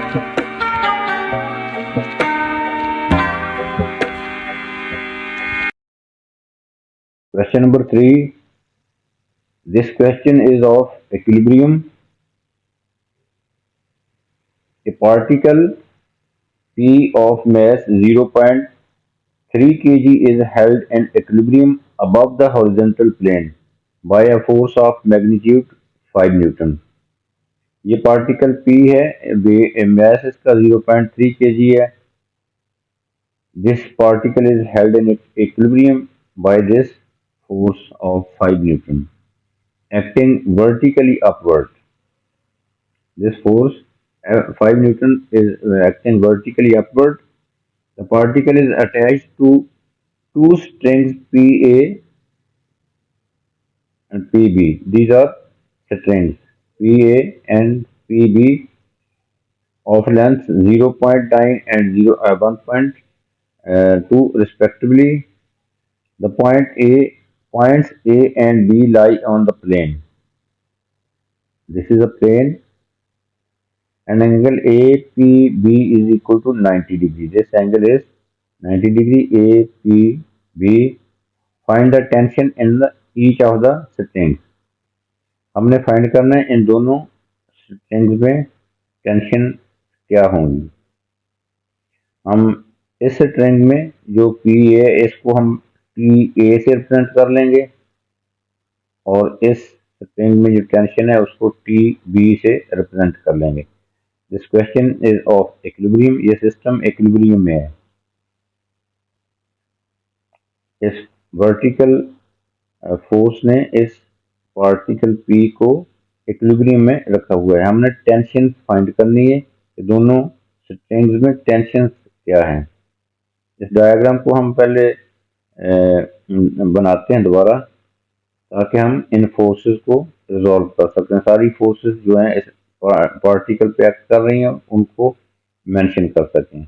Question number 3. This question is of equilibrium. A particle P of mass 0.3 kg is held in equilibrium above the horizontal plane by a force of magnitude 5 Newton. ये particle P है, mass इसका 0.3 kg है. This particle is held in equilibrium by this force of 5 Newton, acting vertically upward. This force 5 Newton is acting vertically upward. The particle is attached to two strings PA and PB. These are strings PA and PB of length 0.9 and 1.2 respectively. The points A and B lie on the plane. This is a plane, and angle APB is equal to 90 degree. This angle is 90 degree APB. Find the tension in each of the strings. हमने फाइंड करना है इन दोनों strings में tension क्या होंगी. हम इस स्ट्रिंग में जो पी है इसको हम टी ए से रिप्रेजेंट कर लेंगे, और इस स्ट्रिंग में जो टेंशन है उसको टी बी से रिप्रेजेंट कर लेंगे. This question is of equilibrium. ये सिस्टम इक्विलिब्रियम में है. इस वर्टिकल फोर्स ने इस पार्टिकल पी को इक्विलिब्रियम में रखा हुआ है. हमने टेंशन फाइंड करनी है कि दोनों स्ट्रिंग्स में टेंशन क्या है. इस डायग्राम को हम पहले बनाते हैं दोबारा, ताकि हम इन फोर्सेस को रिजॉल्व कर सकते हैं. सारी फोर्सेस जो हैं इस पार्टिकल पे एक्ट कर रही हैं उनको मेंशन कर सकें.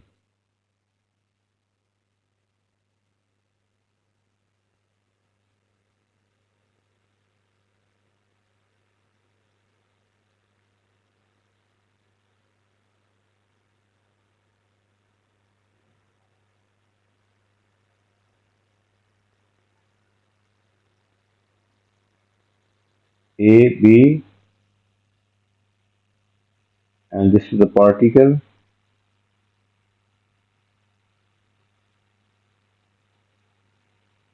A, B, and this is the particle.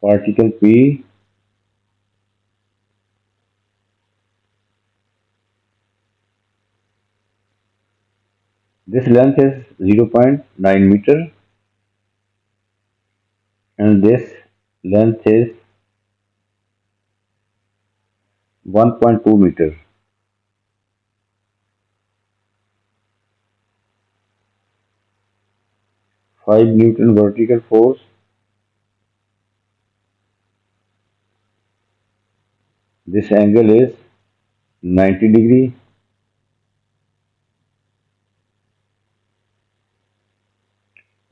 Particle P. This length is 0.9 meter, and this length is 1.2 meter. Five Newton vertical force. This angle is 90 degree.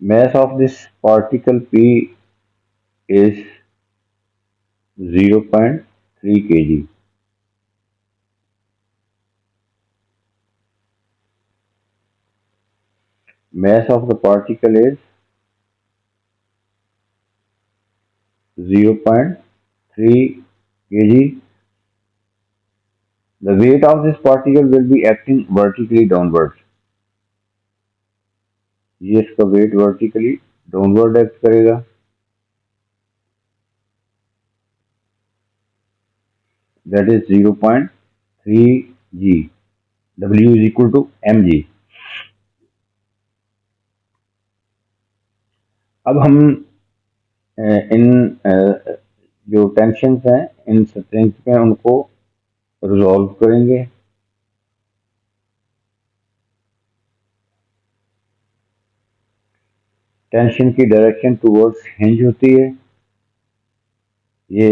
Mass of this particle P is 0.3 kg. Mass of the particle is 0.3 kg. The weight of this particle will be acting vertically downwards. ये इसका wait vertically downward act करेगा. That is 0.3 g. W is equal to mg. अब हम इन जो tension हैं इन strings में उनको resolve करेंगे. टेंशन की डायरेक्शन टुवर्ड्स हिंज होती है. ये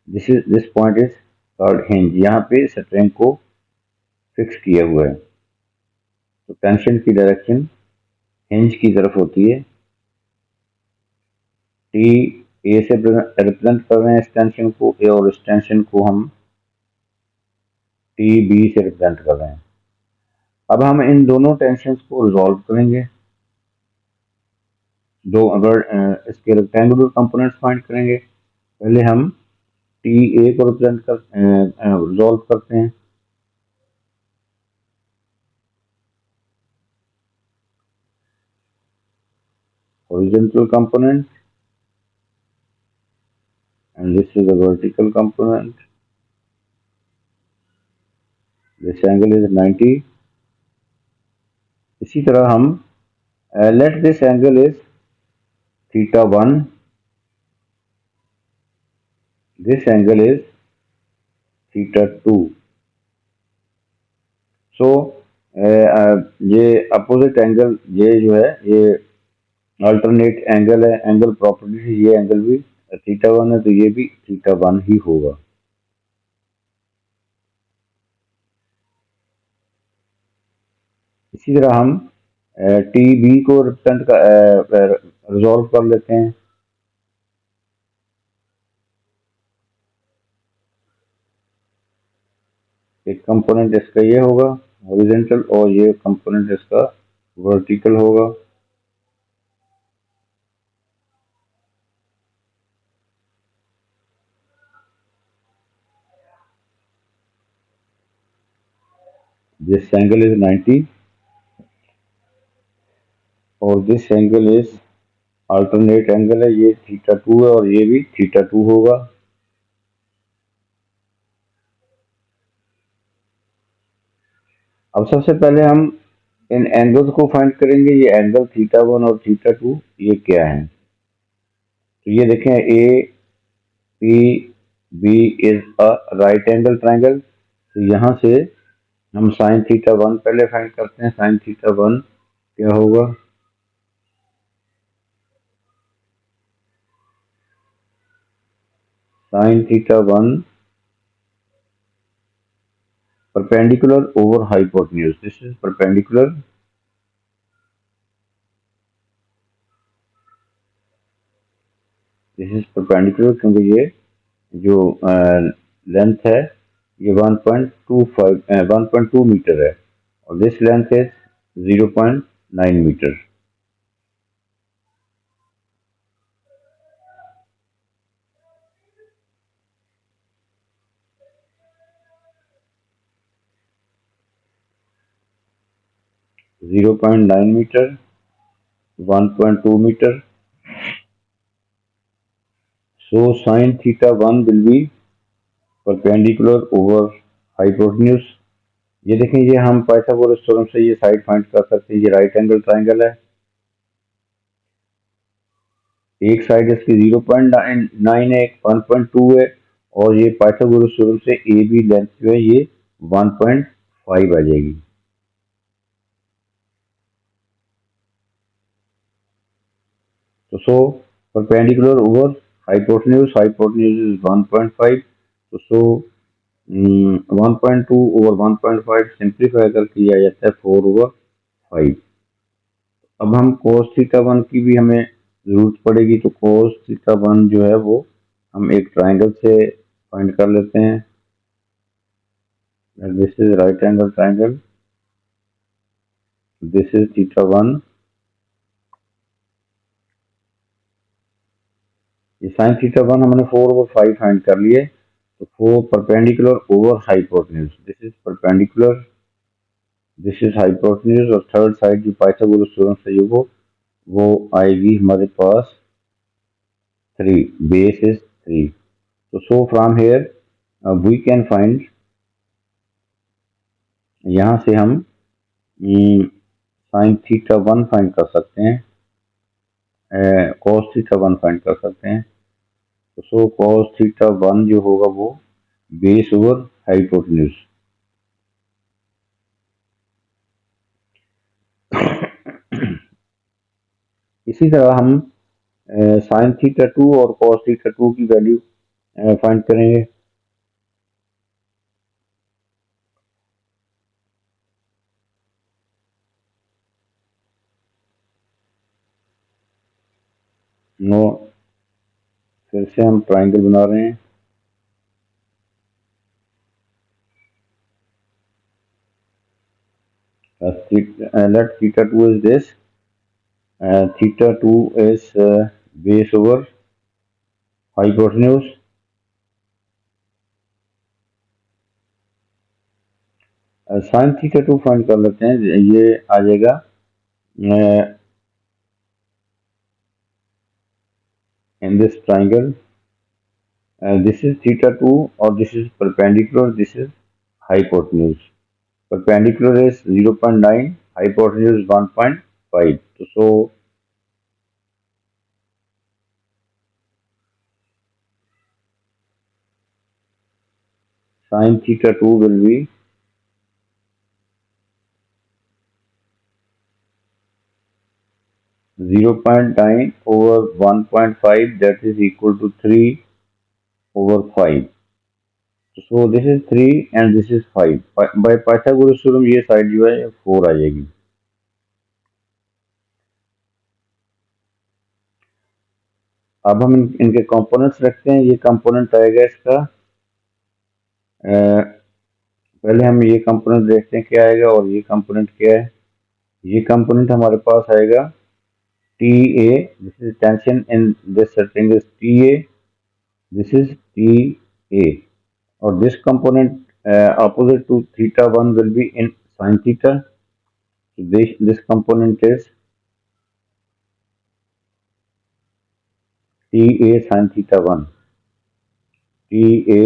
this point is called hinge. यहाँ पे स्ट्रिंग को फिक्स किया हुआ है, तो टेंशन की डायरेक्शन हिंज की तरफ होती है. टी ए से रिप्रेजेंट कर रहे हैं इस टेंशन को, ए, और इस टेंशन को हम टी बी से रिप्रेजेंट कर रहे हैं. अब हम इन दोनों टेंशन्स को रिजॉल्व करेंगे। दो अगर इसके रेक्टेंगुलर कंपोनेंट्स फाइंड करेंगे। पहले हम टी ए को रिप्रेजेंट कर रिजॉल्व करते हैं। horizontal component and this is the vertical component. This angle is 90. इसी तरह हम let this angle is theta 1. This angle is theta 2. So ये अपोजिट एंगल, ये जो है ये अल्टरनेट एंगल है। एंगल प्रॉपर्टी से ये एंगल भी थीटा 1 है, तो ये भी थीटा 1 ही होगा। इसी तरह हम टी बी को रिजॉल्व कर लेते हैं। एक कंपोनेंट इसका ये होगा हॉरिजॉन्टल और ये कंपोनेंट इसका वर्टिकल होगा। दिस एंगल इज 90 और this angle is alternate angle है, ये थीटा 2 है और ये भी थीटा 2 होगा। अब सबसे पहले हम इन एंगल्स को फाइंड करेंगे। ये एंगल थीटा 1 और थीटा 2 ये क्या है। तो ये देखें, A P B is a right angle triangle. तो यहाँ से हम साइन थीटा 1 पहले फाइंड करते हैं। साइन थीटा 1 क्या होगा। Sign theta 1 perpendicular over hypotenuse. This is perpendicular. This is perpendicular क्योंकि ये जो लेंथ है ये 1.2 मीटर है और this length is 0.9 metre. Zero point nine metre 1.2 metre. So sin theta 1 will be perpendicular over hypotenuse. ये देखें, ये हम पाइथागोरस थ्योरम से ये साइड फाइंड कर सकते हैं। ये राइट एंगल ट्राइंगल है। एक साइड इसकी 0.9 है, एक 1.2 है और ये पाइथागोरस थ्योरम से ए बी लेंथ जो है ये 1.5 आ जाएगी। तो so perpendicular over hypotenuse, hypotenuse is 1.5। तो सो 1.2 ओवर 1.5 सिंप्लीफाई कर किया जाता है 4/5। अब हम cos थीटा 1 की भी हमें जरूरत पड़ेगी। तो cos थीटा 1 जो है वो हम एक ट्राइंगल से फाइंड कर लेते हैं। This is right angle triangle, this is theta 1। ये साइन थीटा 1 हमने 4/5 फाइंड कर लिए। तो 4 perpendicular over hypotenuse, this is perpendicular, this is hypotenuse और थर्ड साइड जो पाइथागोरस थ्योरम से वो आएगी हमारे पास 3, बेस इज 3। तो so from here we can find, यहाँ से हम साइन थीटा 1 फाइंड कर सकते हैं, कॉस थीटा 1 फाइंड कर सकते हैं। तो सो कॉस थीटा 1 जो होगा वो बेस ओवर हाइपोटेन्यूज। इसी तरह हम साइन थीटा 2 और कॉस थीटा 2 की वैल्यू फाइंड करेंगे। नो, फिर से हम ट्राइंगल बना रहे हैं। let theta 2 is this. Theta 2 is base over hypotenuse. Sin theta 2 find कर लेते हैं, ये आ जाएगा in this triangle. This is theta 2 or this is perpendicular, this is hypotenuse. Perpendicular is 0.9, hypotenuse is 1.5. So sin theta 2 will be 0.9 over 1.5, that is equal to 3 over 5. So this is 3 and this is 5. By Pythagoras theorem ये side जो है 4 आ जाएगी. अब हम इनके components रखते हैं. ये कंपोनेंट आएगा इसका, पहले हम ये कंपोनेंट देखते हैं क्या आएगा और ये कंपोनेंट क्या है. ये कंपोनेंट हमारे पास आएगा T A. This is tension in this triangle T A. This is T A और this component opposite to theta 1 will be in sin theta. So this component is TA sin theta 1. TA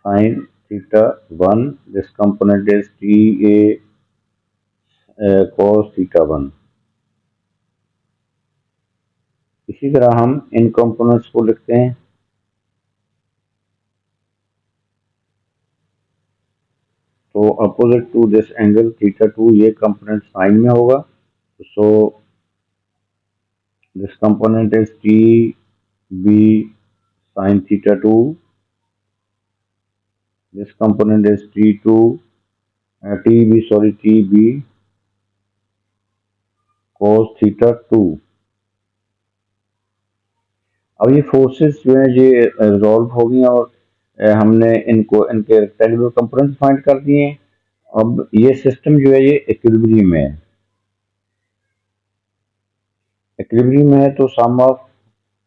sin theta 1. This component is TA cos theta 1. इसी तरह हम इन components को लिखते हैं. तो opposite to this angle theta 2 ये component sine में होगा. So this component is T B sin theta 2. This component is T2, TB cos theta 2. अब ये फोर्सेस जो है ये रिजॉल्व हो गई और हमने इनको इनके रेक्टेंगुलर कंपोनेंट्स फाइंड कर दिए हैं. अब ये सिस्टम जो है ये इक्विलिब्रियम में है. इक्विलिब्रियम में है तो sum of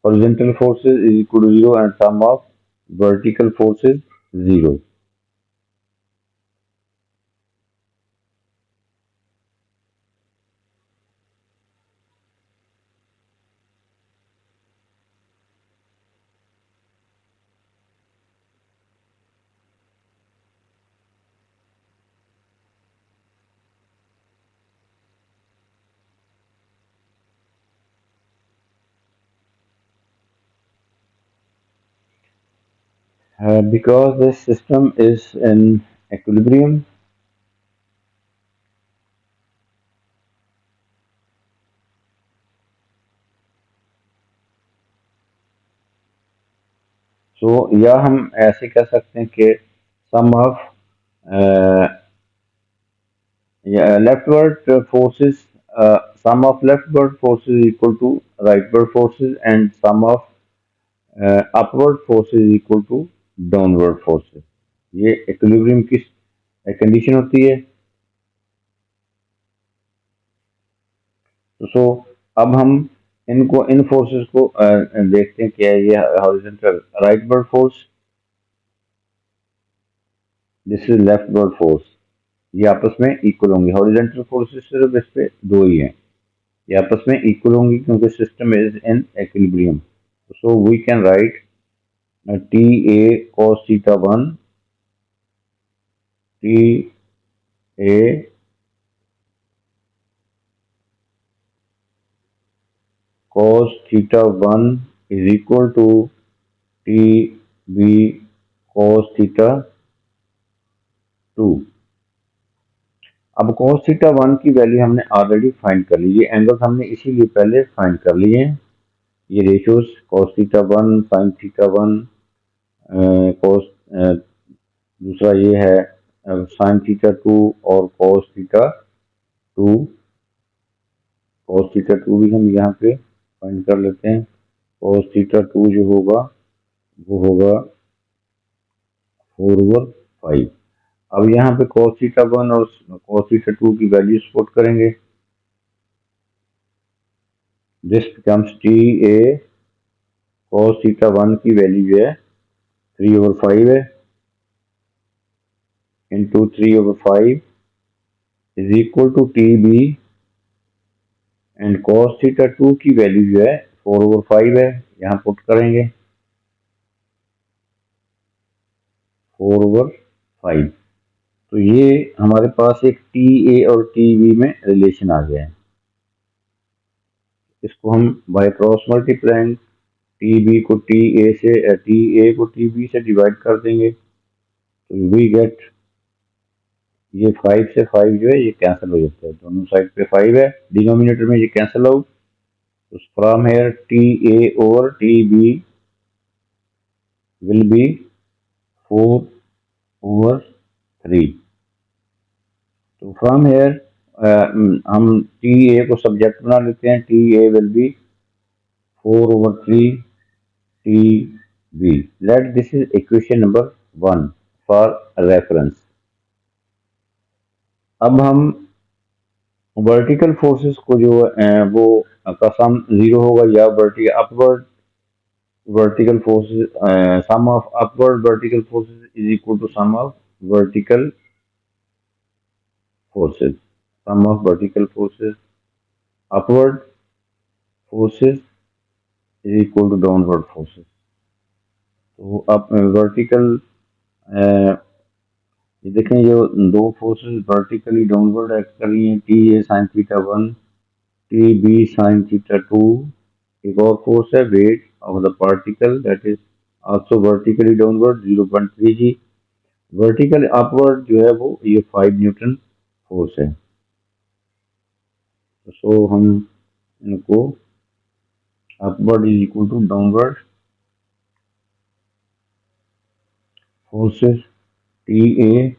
horizontal forces is equal to 0 and sum of vertical forces 0. Because this system is in equilibrium, so या हम ऐसे कह सकते हैं कि सम of leftward forces, sum of leftward forces equal to rightward forces and sum of upward forces equal to downward forces. ये equilibrium की condition होती है. तो अब हम इनको इन फोर्सेस को देखते हैं क्या है. ये horizontal rightward force, this is leftward force. ये आपस में इक्वल होंगे. हॉरिजॉन्टल फोर्सेस सिर्फ इस पे दो ही हैं, ये आपस में इक्वल होंगी क्योंकि system is in equilibrium. So we can write T A cos theta 1, T A cos theta 1 is equal to T B cos theta 2. अब cos theta 1 की वैल्यू हमने ऑलरेडी फाइंड कर ली. ये एंगल्स हमने इसीलिए पहले फाइंड कर लिए हैं. ये ratios cos theta 1 sin theta 1 cos दूसरा ये है sin theta 2 और cos theta 2. cos theta 2 भी हम यहाँ पे फाइंड कर लेते हैं. cos theta 2 जो होगा वो होगा 4/5. अब यहाँ पे cos थीटा 1 और cos थीटा 2 की वैल्यूज पुट करेंगे। This becomes T A cos theta 1 की वैल्यू जो है 3/5 है, into 3/5 is equal to T B, and cos theta 2 की वैल्यू जो है 4/5 है, यहाँ पुट करेंगे 4/5। तो ये हमारे पास एक टी ए और टी बी में रिलेशन आ गया है। इसको हम by cross multiplying T B को टी ए से, टी ए को टी बी से डिवाइड कर देंगे, तो वी गेट, ये 5 से 5 जो है ये कैंसिल हो जाता है, दोनों साइड पे 5 है, डिनोमिनेटर में ये कैंसिल आउट। तो from here T A over T B will be 4/3। तो फ्रॉम हेयर हम टी ए को सब्जेक्ट बना लेते हैं, T A will be 4/3 T B. Let this is equation number 1 for reference. अब हम वर्टिकल फोर्सेस को जो वो का सम 0 होगा, या vertical upward vertical forces, sum of upward vertical forces is equal to sum of vertical forces. Sum of vertical forces, upward forces is equal to downward forces. तो अब वर्टिकल, ये देखें जो दो फोर्सेस वर्टिकली डाउनवर्ड एक्ट कर रही हैं, T A sine theta 1, T B sine theta 2। एक और फोर्स है weight of the particle that is also vertically downward 0.3 g. Vertical upward जो है वो ये 5 न्यूटन फोर्स है। सो हम इनको upward is equal to downward forces TA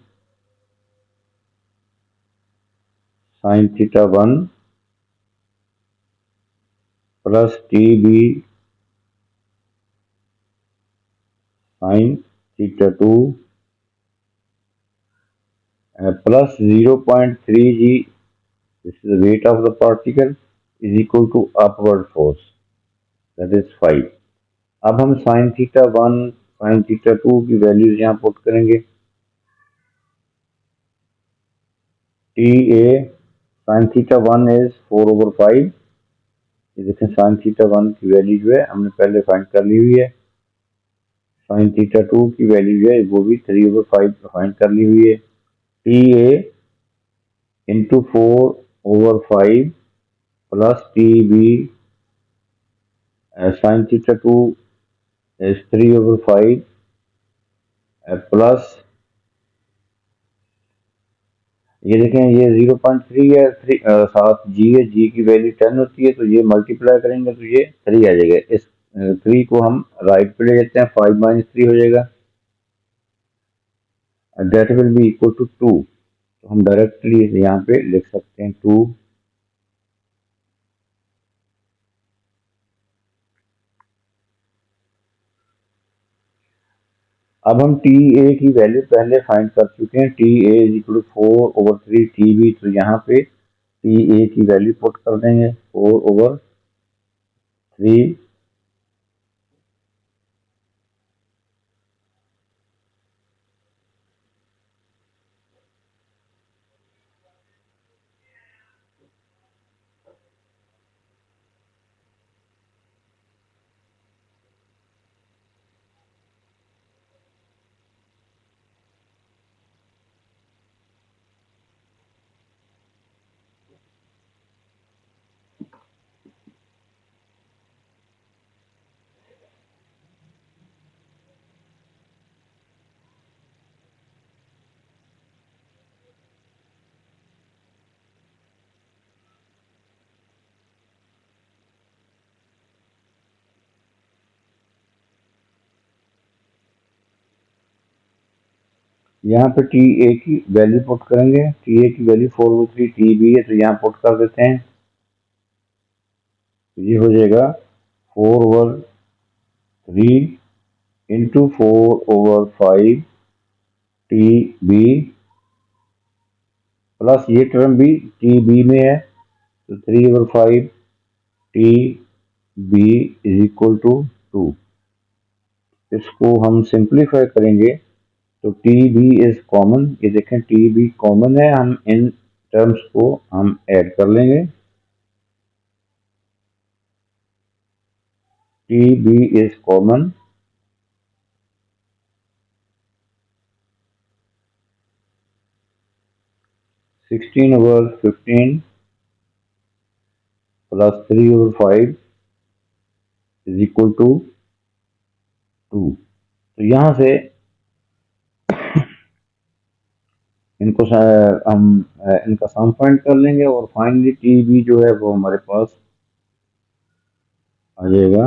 sin theta 1 plus TB sin theta 2 plus 0.3 G, this is the weight of the particle, is equal to upward force, that is 5। अब हम sin theta 1 sin theta 2 की values यहाँ put करेंगे। TA sin theta 1 is 4/5। ये देखें sin theta 1 की value जो है हमने पहले फाइंड कर ली हुई है। sin थीटा 2 की वैल्यू जो है वो भी 3/5 फाइंड कर ली हुई है। T A into 4/5 plus T B sin theta 2 is 3/5 plus, ये देखें ये 0.3 है, साथ जी है, जी की वैल्यू 10 होती है, तो ये मल्टीप्लाई करेंगे तो ये 3 आ जाएगा। इस 3 को हम राइट पे ले जाते हैं, 5 - 3 हो जाएगा, that will be equal to 2। तो हम डायरेक्टली यहाँ पे लिख सकते हैं 2। अब हम टी ए की वैल्यू पहले फाइंड कर चुके हैं, T A is equal to 4/3 T B. तो यहाँ पे टी ए की वैल्यू पुट कर देंगे 4/3। यहाँ पे टी ए की वैल्यू पुट करेंगे, टी ए की वैल्यू 4/3 टी बी है, तो यहाँ पुट कर देते हैं, ये हो जाएगा 4/3 इंटू 4/5 टी बी प्लस ये टर्म भी टी बी में है, तो 3/5 T B is equal to 2। इसको हम सिंप्लीफाई करेंगे तो टी बी इज कॉमन, ये देखें टी बी कॉमन है, हम इन टर्म्स को हम ऐड कर लेंगे। T B is common, sixteen over 15 plus 3/5 is equal to 2। तो यहाँ से इनको हम इनका सम फाइंड कर लेंगे और फाइनली टी बी जो है वो हमारे पास आ जाएगा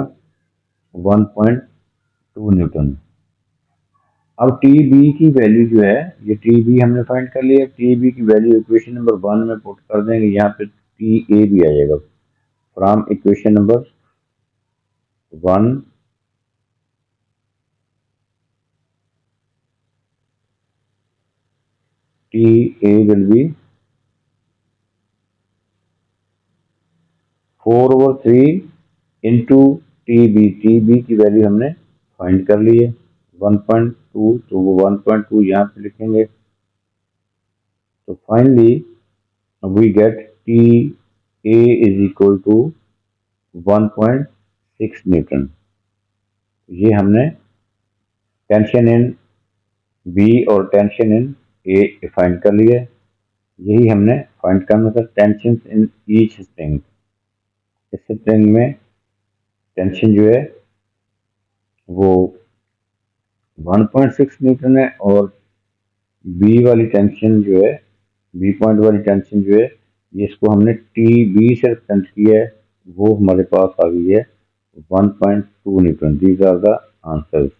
1.2 न्यूटन। अब टी बी की वैल्यू जो है, ये टी बी हमने फाइंड कर लिया, टी बी की वैल्यू इक्वेशन नंबर 1 में पुट कर देंगे, यहाँ पे टी ए भी आ जाएगा। From equation number 1 T A will be 4/3 into T B की वैल्यू हमने फाइंड कर ली है 1.2, तो वो 1.2 यहाँ पे लिखेंगे। तो finally we get T A is equal to 1.6 newton. ये हमने टेंशन इन बी और टेंशन इन ए फाइंड कर लिया है। यही हमने फाइंड करना था, टेंशन इन ईच स्ट्रिंग। इस स्ट्रिंग में टेंशन जो है वो 1.6 न्यूटन है, और बी वाली टेंशन जो है, बी पॉइंट वाली टेंशन जो है, ये इसको हमने टी बी से रिप्रेजेंट किया है, वो हमारे पास आ गई है 1.2 newton. These are the answers.